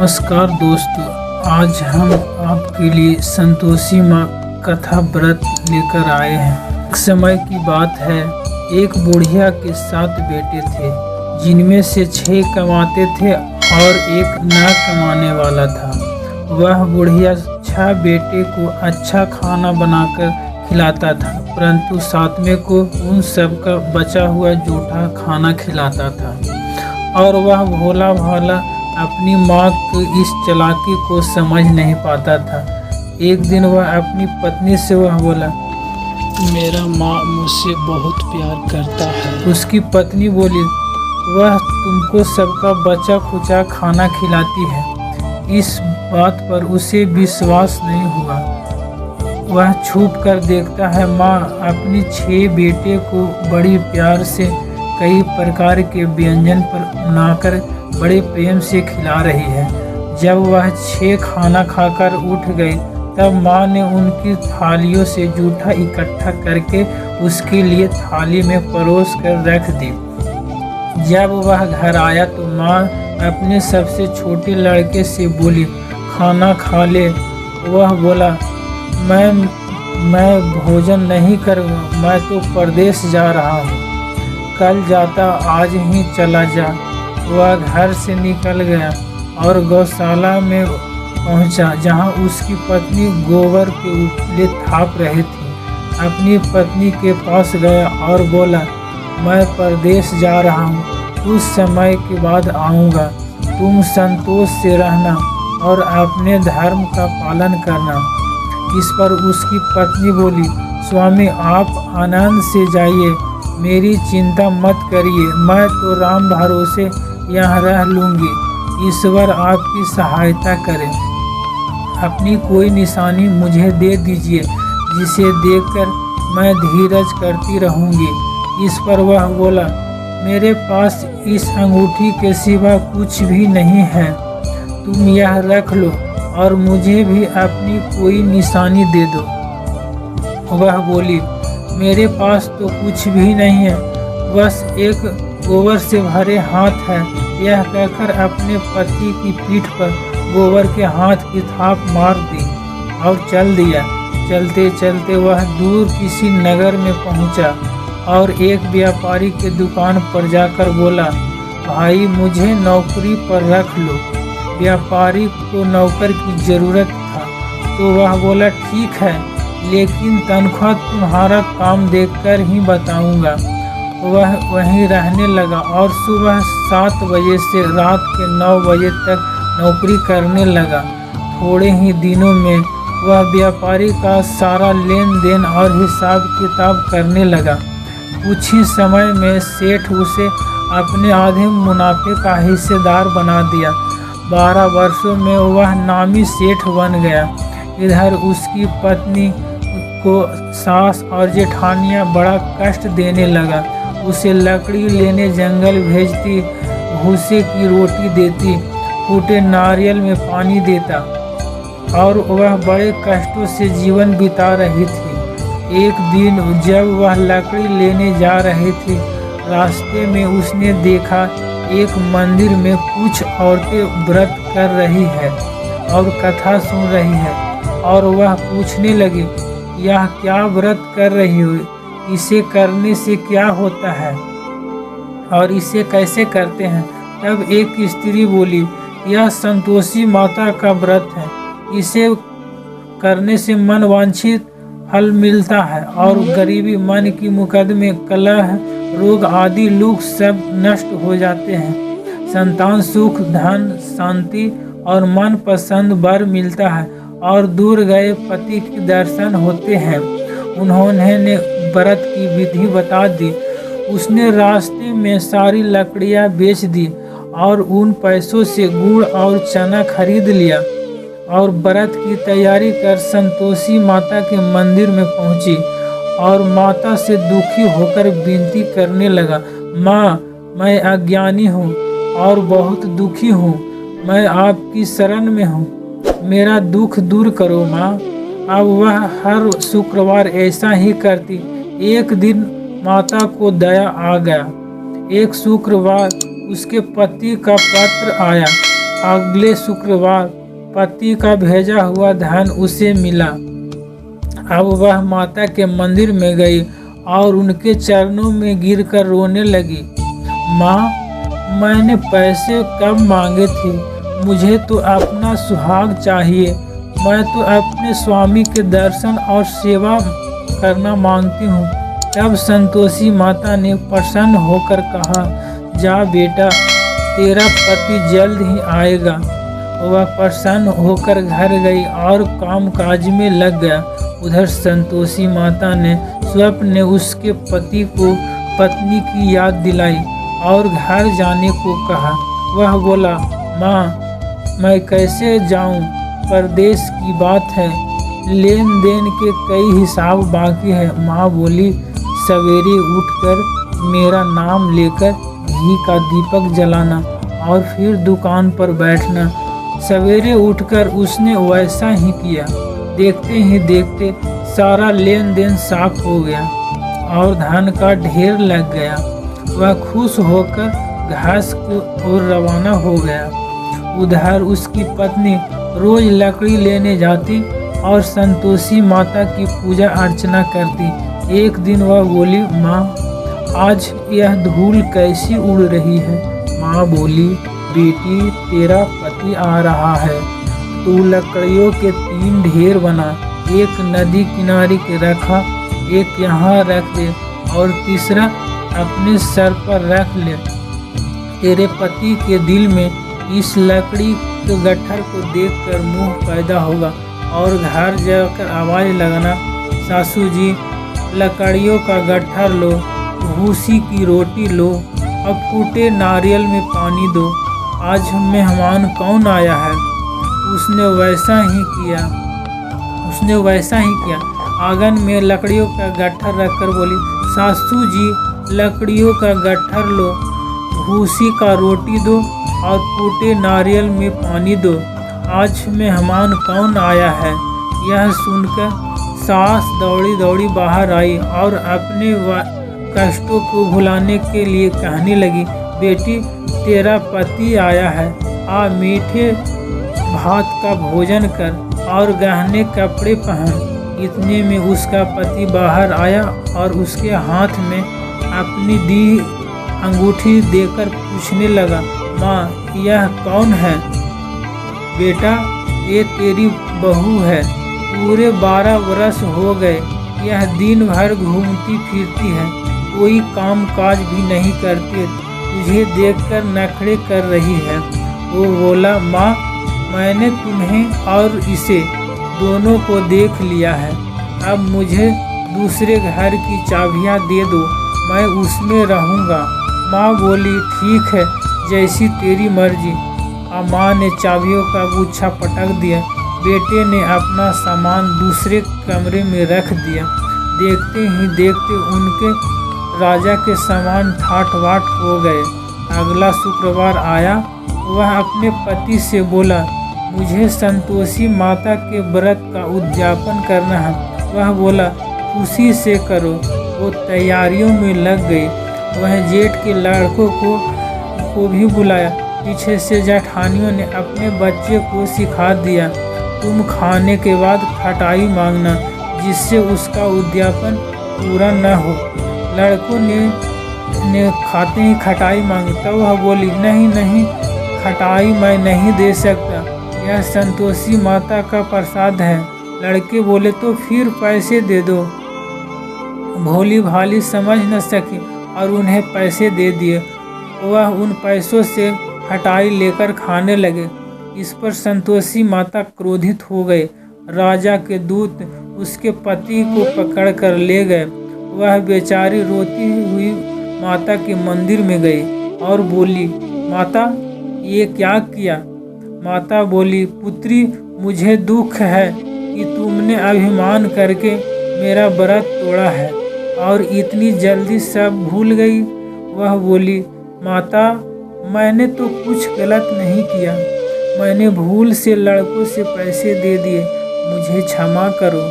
नमस्कार दोस्तों, आज हम आपके लिए संतोषी माँ कथा व्रत लेकर आए हैं। एक समय की बात है, एक बुढ़िया के 7 बेटे थे, जिनमें से 6 कमाते थे और एक ना कमाने वाला था। वह बुढ़िया 6 बेटे को अच्छा खाना बनाकर खिलाता था, परंतु 7वें को उन सब का बचा हुआ जूठा खाना खिलाता था। और वह भोला भाला अपनी माँ की इस चालाकी को समझ नहीं पाता था। एक दिन वह अपनी पत्नी से बोला, मेरा माँ मुझसे बहुत प्यार करता है। उसकी पत्नी बोली, वह तुमको सबका बचा खुचा खाना खिलाती है। इस बात पर उसे विश्वास नहीं हुआ। वह छुप कर देखता है, माँ अपनी 6 बेटे को बड़ी प्यार से कई प्रकार के व्यंजन पर बनाकर बड़े प्रेम से खिला रही है। जब वह 6 खाना खाकर उठ गई, तब माँ ने उनकी थालियों से जूठा इकट्ठा करके उसके लिए थाली में परोस कर रख दी। जब वह घर आया तो माँ अपने सबसे छोटे लड़के से बोली, खाना खा ले। वह बोला, मैं भोजन नहीं करूँगा, मैं तो परदेश जा रहा हूँ। कल जाता आज ही चला जा। वह घर से निकल गया और गौशाला में पहुंचा, जहां उसकी पत्नी गोबर के उपले थाप रही थी। अपनी पत्नी के पास गया और बोला, मैं परदेश जा रहा हूं, कुछ समय के बाद आऊंगा। तुम संतोष से रहना और अपने धर्म का पालन करना। इस पर उसकी पत्नी बोली, स्वामी आप आनंद से जाइए, मेरी चिंता मत करिए, मैं तो राम भरोसे यहाँ रह लूँगी। ईश्वर आपकी सहायता करे। अपनी कोई निशानी मुझे दे दीजिए, जिसे देखकर मैं धीरज करती रहूँगी। इस पर वह बोला, मेरे पास इस अंगूठी के सिवा कुछ भी नहीं है, तुम यह रख लो और मुझे भी अपनी कोई निशानी दे दो। वह बोली, मेरे पास तो कुछ भी नहीं है, बस एक गोबर से भरे हाथ है। यह कहकर अपने पति की पीठ पर गोबर के हाथ की थाप मार दी और चल दिया। चलते चलते वह दूर किसी नगर में पहुंचा और एक व्यापारी के दुकान पर जाकर बोला, भाई मुझे नौकरी पर रख लो। व्यापारी को नौकर की ज़रूरत था, तो वह बोला, ठीक है, लेकिन तनख्वाह तुम्हारा काम देखकर ही बताऊंगा। वह वहीं रहने लगा और सुबह 7 बजे से रात के 9 बजे तक नौकरी करने लगा। थोड़े ही दिनों में वह व्यापारी का सारा लेन देन और हिसाब किताब करने लगा। कुछ ही समय में सेठ उसे अपने आधे मुनाफे का हिस्सेदार बना दिया। 12 वर्षों में वह नामी सेठ बन गया। इधर उसकी पत्नी को सास और जेठानियाँ बड़ा कष्ट देने लगा। उसे लकड़ी लेने जंगल भेजती, भूसे की रोटी देती, फूटे नारियल में पानी देता और वह बड़े कष्टों से जीवन बिता रही थी। एक दिन जब वह लकड़ी लेने जा रही थी, रास्ते में उसने देखा एक मंदिर में कुछ औरतें व्रत कर रही है और कथा सुन रही है। और वह पूछने लगी, यह क्या व्रत कर रही हो, इसे करने से क्या होता है और इसे कैसे करते हैं? तब एक स्त्री बोली, यह संतोषी माता का व्रत है, इसे करने से मन वांछित फल मिलता है और गरीबी, मन की मुकदमे, कलह, रोग आदि लोग सब नष्ट हो जाते हैं। संतान सुख, धन, शांति और मन पसंद वर मिलता है और दूर गए पति के दर्शन होते हैं। उन्होंने व्रत की विधि बता दी। उसने रास्ते में सारी लकड़ियां बेच दी और उन पैसों से गुड़ और चना खरीद लिया और व्रत की तैयारी कर संतोषी माता के मंदिर में पहुंची और माता से दुखी होकर विनती करने लगा, माँ मैं अज्ञानी हूँ और बहुत दुखी हूँ, मैं आपकी शरण में हूँ, मेरा दुख दूर करो माँ। अब वह हर शुक्रवार ऐसा ही करती। एक दिन माता को दया आ गया। एक शुक्रवार उसके पति का पत्र आया अगले शुक्रवार पति का भेजा हुआ धन उसे मिला। अब वह माता के मंदिर में गई और उनके चरणों में गिरकर रोने लगी। माँ, मैंने पैसे कब मांगे थे? मुझे तो अपना सुहाग चाहिए। मैं तो अपने स्वामी के दर्शन और सेवा करना मांगती हूँ। तब संतोषी माता ने प्रसन्न होकर कहा, जा बेटा, तेरा पति जल्द ही आएगा। वह प्रसन्न होकर घर गई और कामकाज में लग गया। उधर संतोषी माता ने स्वप्न ने उसके पति को पत्नी की याद दिलाई और घर जाने को कहा। वह बोला, माँ, मैं कैसे जाऊँ? परदेश की बात है, लेन देन के कई हिसाब बाकी है। माँ बोली, सवेरे उठकर मेरा नाम लेकर घी का दीपक जलाना और फिर दुकान पर बैठना। सवेरे उठकर उसने वैसा ही किया। देखते ही देखते सारा लेन देन साफ हो गया और धन का ढेर लग गया। वह खुश होकर घास को ओर रवाना हो गया। उधर उसकी पत्नी रोज लकड़ी लेने जाती और संतोषी माता की पूजा अर्चना करती। एक दिन वह बोली, माँ, आज यह धूल कैसी उड़ रही है? माँ बोली, बेटी, तेरा पति आ रहा है। तू लकड़ियों के 3 ढेर बना, एक नदी किनारे के रखा, एक यहाँ रख दे और तीसरा अपने सर पर रख ले। तेरे पति के दिल में इस लकड़ी के गट्ठर को देखकर मोह पैदा होगा और घर जाकर आवाज लगाना, सासू जी, लकड़ियों का गट्ठर लो, भूसी की रोटी लो, अब फूटे नारियल में पानी दो। आज मेहमान कौन आया है? उसने वैसा ही किया। आंगन में लकड़ियों का गट्ठर रखकर बोली, सासू जी, लकड़ियों का गट्ठर लो, भूसी का रोटी दो और फूटे नारियल में पानी दो। आज मेहमान कौन आया है? यह सुनकर सास दौड़ी दौड़ी बाहर आई और अपने कष्टों को भुलाने के लिए कहने लगी, बेटी, तेरा पति आया है। आ मीठे भात का भोजन कर और गहने कपड़े पहन। इतने में उसका पति बाहर आया और उसके हाथ में अपनी दी अंगूठी देकर पूछने लगा, माँ, यह कौन है? बेटा, ये तेरी बहू है। पूरे 12 वर्ष हो गए। यह दिन भर घूमती फिरती है, कोई काम काज भी नहीं करती। तुझे देखकर नखरे कर रही है। वो बोला, माँ, मैंने तुम्हें और इसे दोनों को देख लिया है। अब मुझे दूसरे घर की चाबियाँ दे दो, मैं उसमें रहूँगा। माँ बोली, ठीक है, जैसी तेरी मर्जी। माँ ने चाबियों का गुच्छा पटक दिया। बेटे ने अपना सामान दूसरे कमरे में रख दिया। देखते ही देखते उनके राजा के सामान ठाट बाट हो गए। अगला शुक्रवार आया। वह अपने पति से बोला, मुझे संतोषी माता के व्रत का उद्यापन करना है। वह बोला, खुशी से करो। वो तैयारियों में लग गई। वह जेठ के लड़कों को भी बुलाया। पीछे से जेठानियों ने अपने बच्चे को सिखा दिया, तुम खाने के बाद खटाई मांगना, जिससे उसका उद्यापन पूरा न हो। लड़कों ने खाते ही खटाई मांगी। तब वह बोली, नहीं नहीं, खटाई मैं नहीं दे सकता, यह संतोषी माता का प्रसाद है। लड़के बोले, तो फिर पैसे दे दो। भोली भाली समझ न सकी और उन्हें पैसे दे दिए। वह उन पैसों से खटाई लेकर खाने लगे। इस पर संतोषी माता क्रोधित हो गए। राजा के दूत उसके पति को पकड़कर ले गए। वह बेचारी रोती हुई माता के मंदिर में गई और बोली, माता, ये क्या किया? माता बोली, पुत्री, मुझे दुख है कि तुमने अभिमान करके मेरा व्रत तोड़ा है और इतनी जल्दी सब भूल गई। वह बोली, माता, मैंने तो कुछ गलत नहीं किया। मैंने भूल से लड़कों से पैसे दे दिए। मुझे क्षमा करो,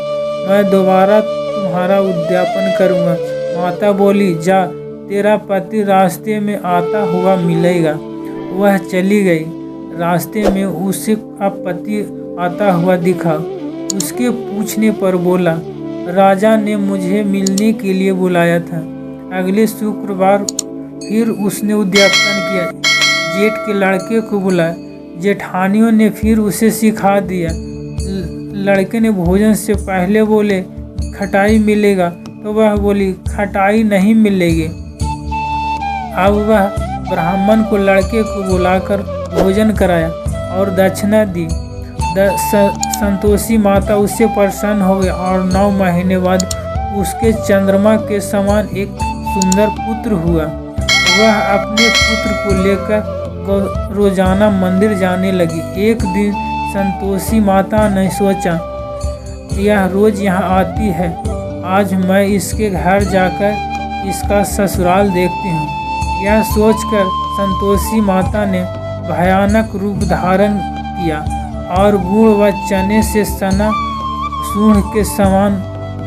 मैं दोबारा तुम्हारा उद्यापन करूँगा। माता बोली, जा, तेरा पति रास्ते में आता हुआ मिलेगा। वह चली गई। रास्ते में उसे का पति आता हुआ दिखा। उसके पूछने पर बोला, राजा ने मुझे मिलने के लिए बुलाया था। अगले शुक्रवार फिर उसने उद्यापन किया। जेठ के लड़के को बुलाया। जेठानियों ने फिर उसे सिखा दिया। लड़के ने भोजन से पहले बोले, खटाई मिलेगा, तो वह बोली, खटाई नहीं मिलेगी। अब वह ब्राह्मण को लड़के को बुलाकर भोजन कराया और दक्षिणा दी। संतोषी माता उससे प्रसन्न हो गई और 9 महीने बाद उसके चंद्रमा के समान एक सुंदर पुत्र हुआ। वह अपने पुत्र को लेकर रोजाना मंदिर जाने लगी। एक दिन संतोषी माता ने सोचा, यह रोज यहाँ आती है, आज मैं इसके घर जाकर इसका ससुराल देखती हूँ। यह सोचकर संतोषी माता ने भयानक रूप धारण किया और गुड़ व चने से सना सूंड के समान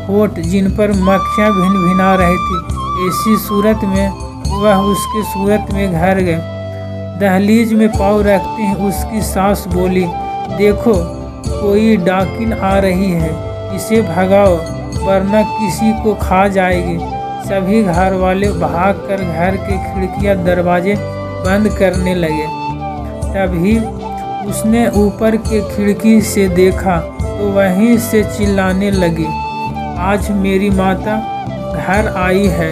होठ, जिन पर मक्खियाँ भिनभिना रही थी, ऐसी सूरत में वह उसके सूरत में घर गए। दहलीज में पाँव रखते ही उसकी सास बोली, देखो कोई डाकिन आ रही है, इसे भगाओ वरना किसी को खा जाएगी। सभी घर वाले भागकर घर के खिड़कियां दरवाजे बंद करने लगे। तभी उसने ऊपर के खिड़की से देखा तो वहीं से चिल्लाने लगी, आज मेरी माता घर आई है,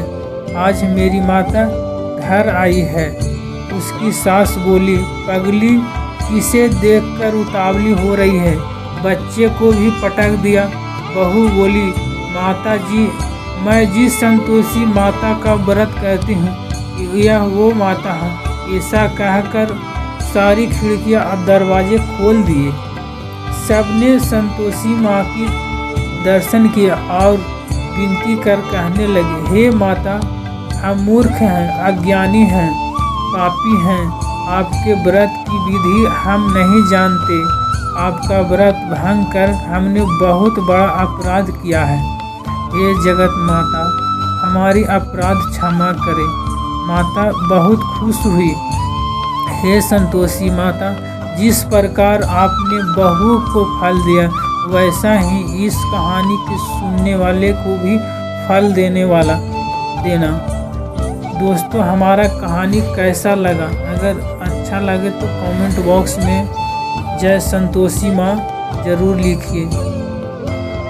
आज मेरी माता घर आई है। उसकी सास बोली, पगली, इसे देखकर उतावली हो रही है, बच्चे को भी पटक दिया। बहू बोली, माता जी, मैं जिस संतोषी माता का व्रत करती हूँ यह वो माता है। ऐसा कहकर सारी खिड़कियां और दरवाजे खोल दिए। सबने संतोषी माँ की दर्शन किया और विनती कर कहने लगे, हे माता, हम मूर्ख हैं, अज्ञानी हैं, पापी हैं, आपके व्रत की विधि हम नहीं जानते। आपका व्रत भंग कर हमने बहुत बड़ा अपराध किया है। हे जगत माता, हमारी अपराध क्षमा करें। माता बहुत खुश हुई। हे संतोषी माता, जिस प्रकार आपने बहू को फल दिया, वैसा ही इस कहानी के सुनने वाले को भी फल देना। दोस्तों, हमारा कहानी कैसा लगा? अगर अच्छा लगे तो कमेंट बॉक्स में जय संतोषी माँ ज़रूर लिखिए।